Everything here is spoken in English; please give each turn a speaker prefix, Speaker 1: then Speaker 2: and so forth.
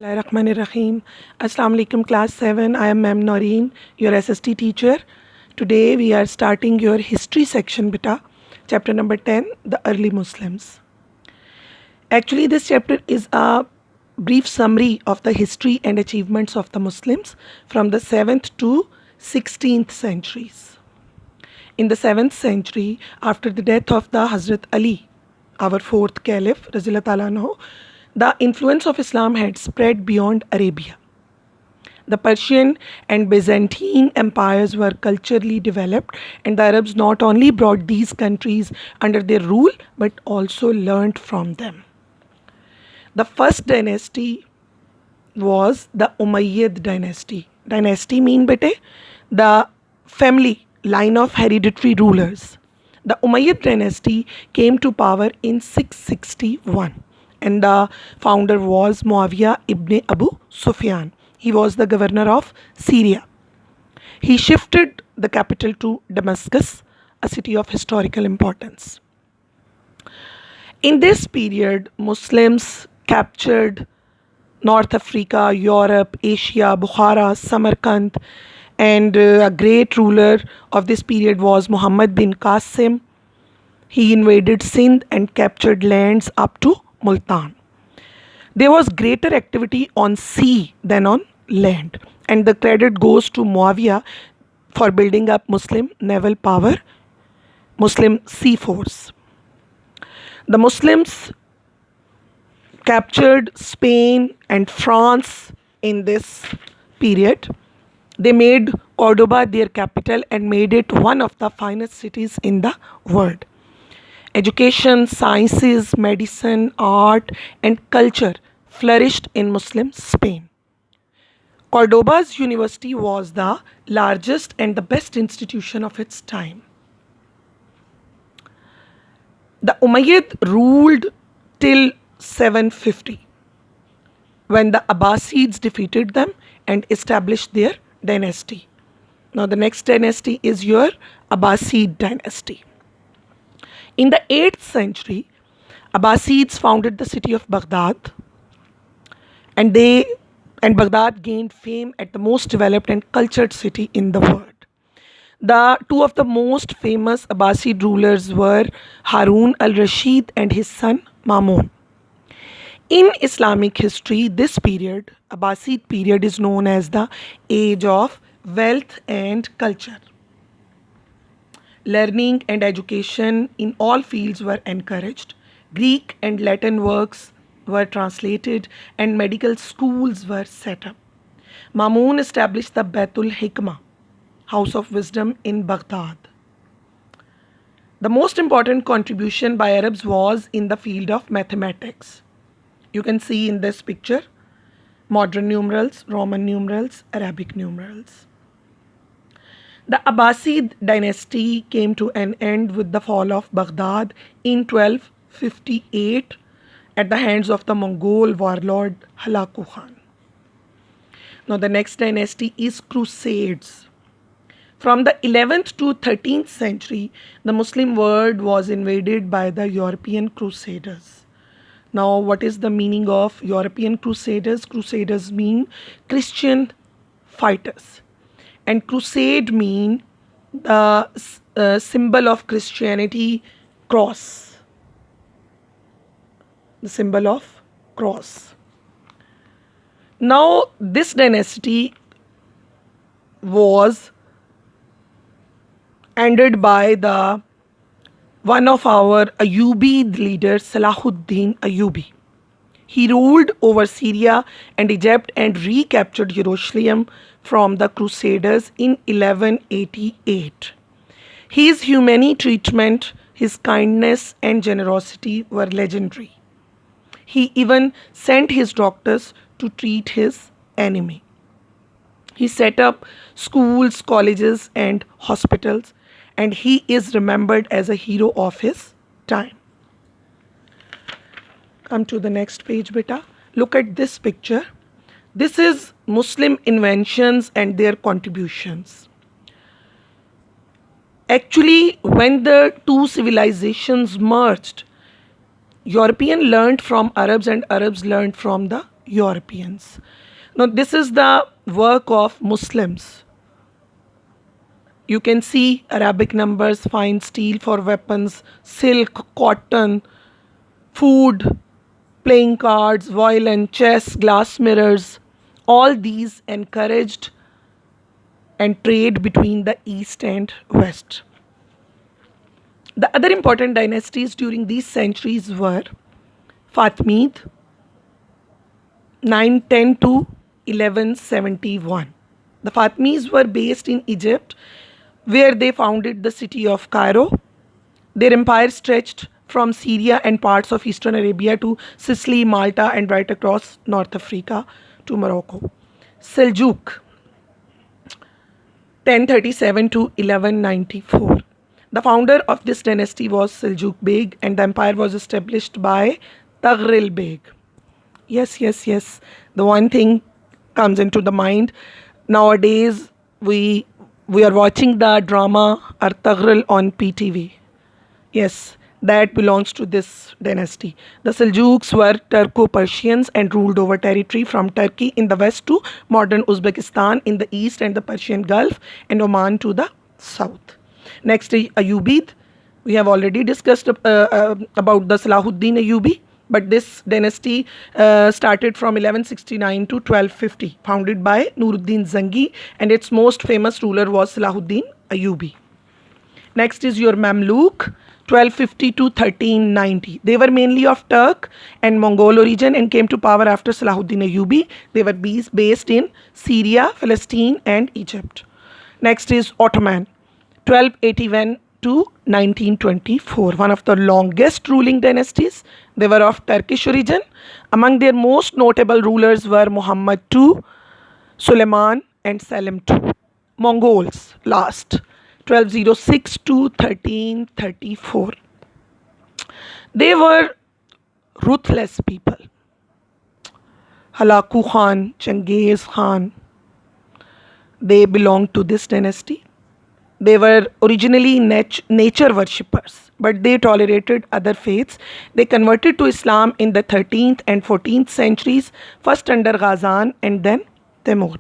Speaker 1: Bismillahirrahmanirrahim. Assalamu alaikum class 7. I am Ma'am Noreen, your SST teacher. Today we are starting your history section beta. Chapter number 10, the early Muslims. Actually this chapter is a brief summary of the history and achievements of the Muslims from the 7th to 16th centuries. In the 7th century, after the death of the Hazrat Ali, our fourth caliph, Razillah Ta'ala anhu, the influence of Islam had spread beyond Arabia. The Persian and Byzantine empires were culturally developed, and the Arabs not only brought these countries under their rule but also learnt from them. The first dynasty was the Umayyad dynasty. Dynasty mean bete the family line of hereditary rulers. The Umayyad dynasty came to power in 661 and the founder was Muawiyah ibn Abu Sufyan. He was the governor of Syria. He shifted the capital to Damascus, a city of historical importance. In this period, Muslims captured North Africa, Europe, Asia, Bukhara, Samarkand, and a great ruler of this period was Muhammad bin Qasim. He invaded Sindh and captured lands up to Multan. There was greater activity on sea than on land, and the credit goes to Muawiyah for building up Muslim naval power, Muslim sea force. The Muslims captured Spain and France in this period. They made Cordoba their capital and made it one of the finest cities in the world. Education, sciences, medicine, art, and culture flourished in Muslim Spain. Cordoba's university was the largest and the best institution of its time. The Umayyad ruled till 750 when the Abbasids defeated them and established their dynasty. Now the next dynasty is your Abbasid dynasty. In the 8th century, Abbasids founded the city of Baghdad, and Baghdad gained fame as the most developed and cultured city in the world. The two of the most famous Abbasid rulers were Harun al-Rashid and his son Mamun. In Islamic history, this period, Abbasid period, is known as the age of wealth and culture. Learning and education in all fields were encouraged. Greek and Latin works were translated and medical schools were set up. Mamun established the Baitul Hikmah, House of Wisdom in Baghdad. The most important contribution by Arabs was in the field of mathematics. You can see in this picture modern numerals, Roman numerals, Arabic numerals. The Abbasid dynasty came to an end with the fall of Baghdad in 1258 at the hands of the Mongol warlord Halaku Khan. Now the next dynasty is Crusades. From the 11th to 13th century, the Muslim world was invaded by the European Crusaders. Now what is the meaning of European Crusaders? Crusaders mean Christian fighters. And crusade mean the symbol of Christianity, cross. The symbol of cross. Now this dynasty was ended by the one of our Ayyubid leaders, Salahuddin Ayyubi. He ruled over Syria and Egypt and recaptured Jerusalem from the Crusaders in 1188. His humane treatment, his kindness and generosity were legendary. He even sent his doctors to treat his enemy. He set up schools, colleges and hospitals, and he is remembered as a hero of his time. Come to the next page, beta. Look at this picture. This is Muslim inventions and their contributions. Actually, when the two civilizations merged, European learned from Arabs and Arabs learned from the Europeans. Now, this is the work of Muslims. You can see Arabic numbers, fine steel for weapons, silk, cotton, food, playing cards, violin, chess, glass mirrors. All these encouraged and trade between the East and West. The other important dynasties during these centuries were Fatimid, 910 to 1171. The Fatimids were based in Egypt, where they founded the city of Cairo. Their empire stretched from Syria and parts of eastern Arabia to Sicily, Malta, and right across North Africa to Morocco. Seljuk, 1037 to 1194. The founder of this dynasty was Seljuk Beg, and the empire was established by Taghril Beg. Yes, yes, yes. The one thing comes into the mind. Nowadays, we are watching the drama Artaghril on PTV. Yes, that belongs to this dynasty. The Seljuks were Turco-Persians and ruled over territory from Turkey in the west to modern Uzbekistan in the east and the Persian Gulf and Oman to the south. Next is Ayyubid. We have already discussed about the Salahuddin Ayyubi, but this dynasty started from 1169 to 1250, founded by Nuruddin Zangi, and its most famous ruler was Salahuddin Ayyubi. Next is your Mamluk, 1250 to 1390. They were mainly of Turk and Mongol origin and came to power after Salahuddin Ayyubi. They were based in Syria, Palestine, and Egypt. Next is Ottoman, 1281 to 1924, one of the longest ruling dynasties. They were of Turkish origin. Among their most notable rulers were Muhammad II, Suleiman, and Selim II. Mongols last, 1206 to 1334. They were ruthless people. Halaku Khan, Genghis Khan, they belonged to this dynasty. They were originally nature worshippers, but they tolerated other faiths. They converted to Islam in the 13th and 14th centuries, first under Ghazan and then Timur.